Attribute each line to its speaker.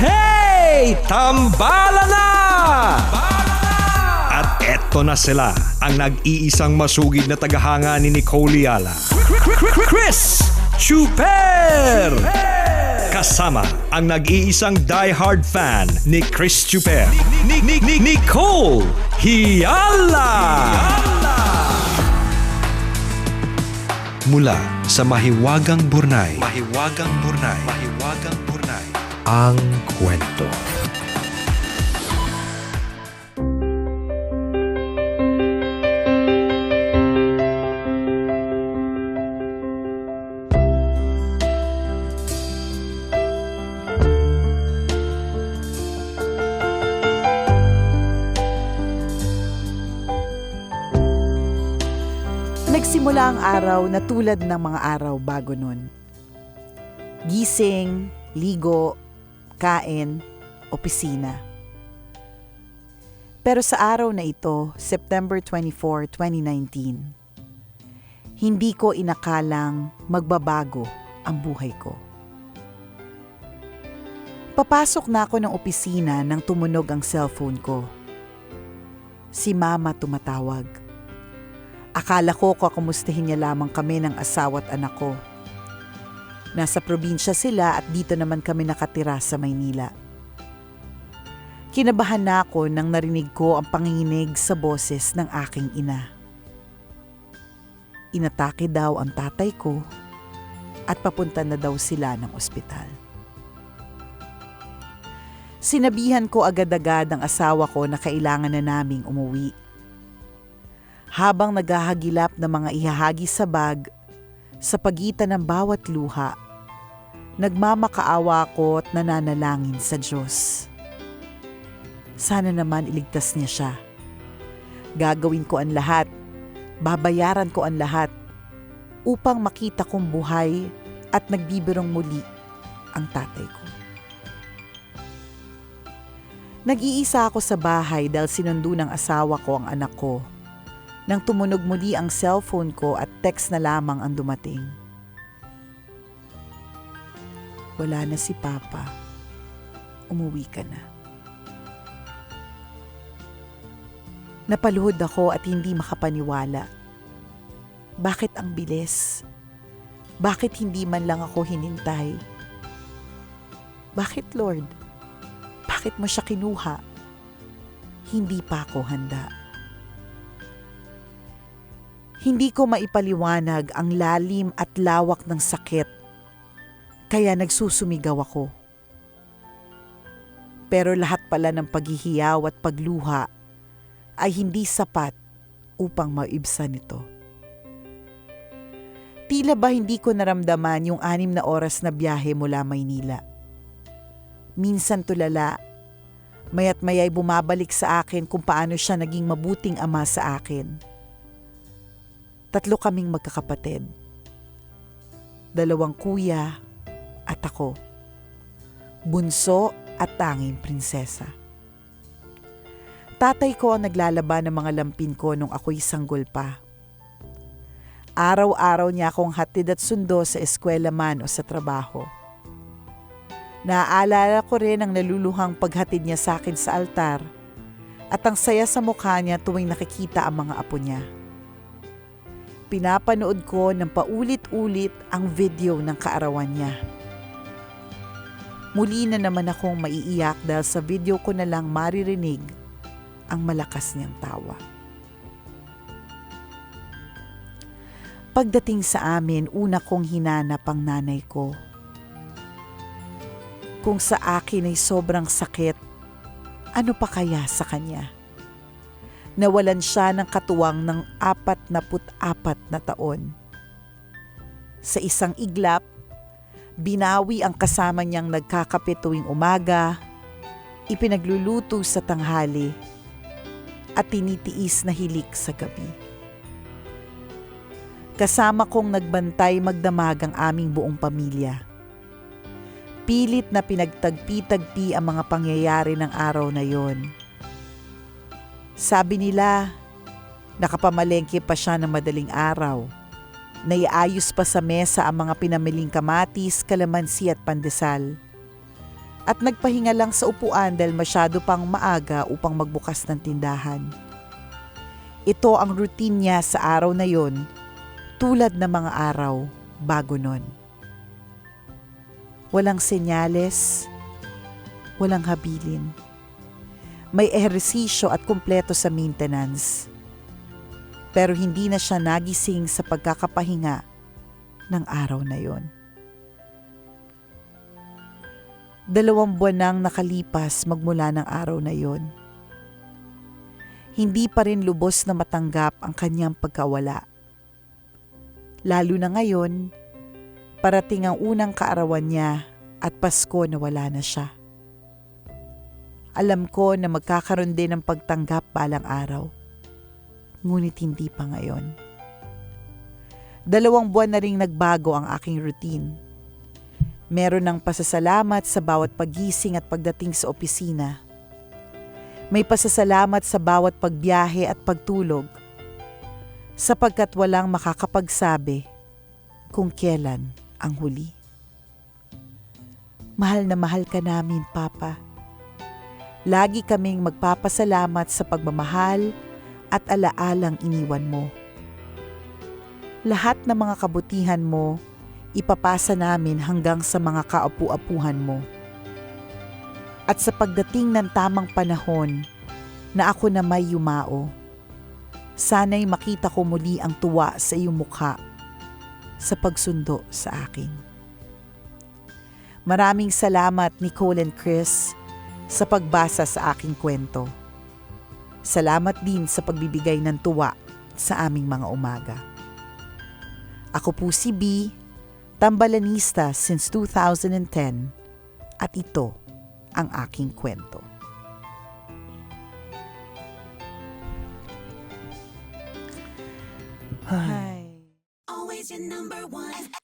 Speaker 1: Hey! Tambala na! At eto na sila, ang nag-iisang masugid na tagahanga ni Nicole Yala. Chris Chuper! Kasama ang nag-iisang die-hard fan ni Chris Chuper, Nicole Yala! Mula sa Mahiwagang Burnay, ang kwento.
Speaker 2: Nagsimula ang araw na tulad ng mga araw bago nun. Gising, ligo, kain, opisina. Pero sa araw na ito, September 24, 2019, hindi ko inakalang magbabago ang buhay ko. Papasok na ako ng opisina nang tumunog ang cellphone ko. Si Mama tumatawag. Akala ko kakumustahin niya lamang kami ng asawa at anak ko. Nasa probinsya sila at dito naman kami nakatira sa Maynila. Kinabahan na ako nang narinig ko ang panginginig sa boses ng aking ina. Inatake daw ang tatay ko at papunta na daw sila ng ospital. Sinabihan ko agad-agad ang asawa ko na kailangan na naming umuwi. Habang naghahagilap ng mga ihahagi sa bag, sa pagitan ng bawat luha, nagmamakaawa ako at nananalangin sa Diyos. Sana naman iligtas niya siya. Gagawin ko ang lahat, babayaran ko ang lahat, upang makita kong buhay at nagbibirong muli ang tatay ko. Nag-iisa ako sa bahay dahil sinundo ng asawa ko ang anak ko. Nang tumunog muli ang cellphone ko at text na lamang ang dumating. Wala na si Papa. Umuwi ka na. Napaluhod ako at hindi makapaniwala. Bakit ang bilis? Bakit hindi man lang ako hinintay? Bakit, Lord? Bakit mo siya kinuha? Hindi pa ako handa. Hindi ko maipaliwanag ang lalim at lawak ng sakit, kaya nagsusumigaw ako. Pero lahat pala ng paghihiyaw at pagluha ay hindi sapat upang maibsan ito. Tila ba hindi ko naramdaman yung 6 na oras na biyahe mula Maynila. Minsan tulala, maya't maya'y bumabalik sa akin kung paano siya naging mabuting ama sa akin. 3 kaming magkakapatid. 2 kuya at ako. Bunso at tanging prinsesa. Tatay ko ang naglalaban ng mga lampin ko nung ako'y sanggol pa. Araw-araw niya akong hatid at sundo sa eskwela man o sa trabaho. Naaalala ko rin ang naluluhang paghatid niya sa akin sa altar at ang saya sa mukha niya tuwing nakikita ang mga apo niya. Pinapanood ko ng paulit-ulit ang video ng kaarawan niya. Muli na naman akong maiiyak dahil sa video ko na lang maririnig ang malakas niyang tawa. Pagdating sa amin, una kong hinanap ang nanay ko. Kung sa akin ay sobrang sakit, ano pa kaya sa kanya? Nawalan siya ng katuwang ng 44 na taon. Sa isang iglap, binawi ang kasama niyang nagkakape tuwing umaga, ipinagluluto sa tanghali, at tinitiis na hilik sa gabi. Kasama kong nagbantay magdamag ang aming buong pamilya. Pilit na pinagtagpi-tagpi ang mga pangyayari ng araw na yon. Sabi nila, nakapamalengke pa siya ng madaling araw. Naiayos pa sa mesa ang mga pinamiling kamatis, kalamansi at pandesal. at nagpahinga lang sa upuan dahil masyado pang maaga upang magbukas ng tindahan. Ito ang routine niya sa araw na yon, tulad ng mga araw bago nun. Walang senyales, walang habilin. May ehersisyo at kumpleto sa maintenance. Pero hindi na siya nagising sa pagkakapahinga ng araw na yon. 2 buwan nang nakalipas magmula ng araw na yon. Hindi pa rin lubos na matanggap ang kanyang pagkawala. Lalo na ngayon, parating ang unang kaarawan niya at Pasko na wala na siya. Alam ko na magkakaroon din ng pagtanggap balang araw. Ngunit hindi pa ngayon. 2 buwan na ring nagbago ang aking routine. Meron ng pasasalamat sa bawat pagising at pagdating sa opisina. May pasasalamat sa bawat pagbiyahe at pagtulog, sapagkat walang makakapagsabi kung kailan ang huli. Mahal na mahal ka namin, Papa. Lagi kaming magpapasalamat sa pagmamahal at alaalang iniwan mo. Lahat ng mga kabutihan mo, ipapasa namin hanggang sa mga kaapu-apuhan mo. At sa pagdating ng tamang panahon na ako na may yumao, sana'y makita ko muli ang tuwa sa iyong mukha sa pagsundo sa akin. Maraming salamat, Nicole and Chris, sa pagbasa sa aking kwento. Salamat din sa pagbibigay ng tuwa sa aming mga umaga. Ako po si B, tambalanista since 2010, at ito ang aking kwento.
Speaker 3: Always your number one.